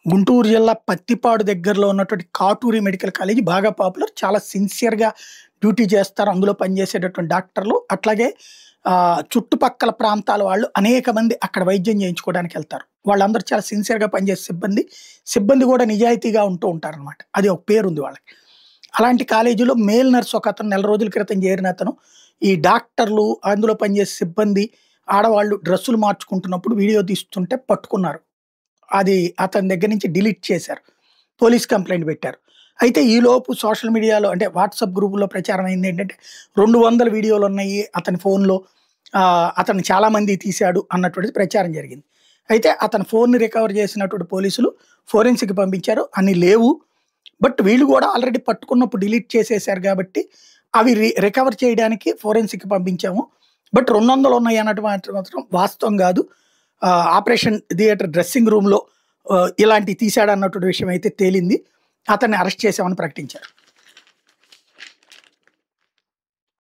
గుంటూరు జిల్లా పత్తిపాడు దగ్గరలో ఉన్నటువంటి కాటూరి మెడికల్ కాలేజీ బాగా పాపులర్. చాలా సిన్సియర్‌గా డ్యూటీ చేస్తారు. అందులో పనిచేసేటటువంటి డాక్టర్లు. అట్లాగే చుట్టుపక్కల ప్రాంతాల వాళ్ళు అనేక మంది అక్కడ వైద్యం చేయించుకోవడానికెళ్తారు. వాళ్ళందరూ చాలా సిన్సియర్‌గా పనిచేసే సిబ్బంది. సిబ్బంది కూడా నిజాయితీగా ఉంటూ ఉంటారనమాట. అది ఒక పేరుంది వాళ్ళకి. అలాంటి కాలేజీలో మేల్ నర్స్ ఒకతను నెల రోజుల క్రితం చేరిన అతను, ఈ డాక్టర్లు, అందులో పనిచేసే సిబ్బంది, ఆడవాళ్ళు డ్రెస్సులు మార్చుకుంటున్నప్పుడు వీడియో తీస్తుంటే పట్టుకున్నారు. అది అతని దగ్గర నుంచి డిలీట్ చేశారు. పోలీస్ కంప్లెయింట్ పెట్టారు. అయితే ఈలోపు సోషల్ మీడియాలో అంటే వాట్సాప్ గ్రూపుల్లో ప్రచారం అయిందేంటంటే 200 వీడియోలున్నాయి అతని ఫోన్‌లో. అతను చాలా మందియి తీశాడు అన్నటువంటిది ప్రచారం జరిగింది. అయితే అతని ఫోన్‌ని రికవర్ చేసినటువంటి పోలీసులు ఫోరెన్సిక్‌కి పంపించారు. అన్ని లేవు. బట్ వీళ్ళు గూడా ఆల్రెడీ పట్టుకున్నప్పుడు డిలీట్ చేసేసారు గాబట్టి, అవి రికవర్ చేయడానికి ఫోరెన్సిక్‌కి పంపించాము. బట్ 200 ఉన్నాయి అన్నట్టు మాత్రం వాస్తవం గాదు. ఆపరేషన్ థియేటర్ డ్రెస్సింగ్ రూమ్‌లో ఇలాంటివి తీశాడన్నటువంటి విషయం అయితే తేలింది. అతన్ని అరెస్ట్ చేశామని ప్రకటించారు.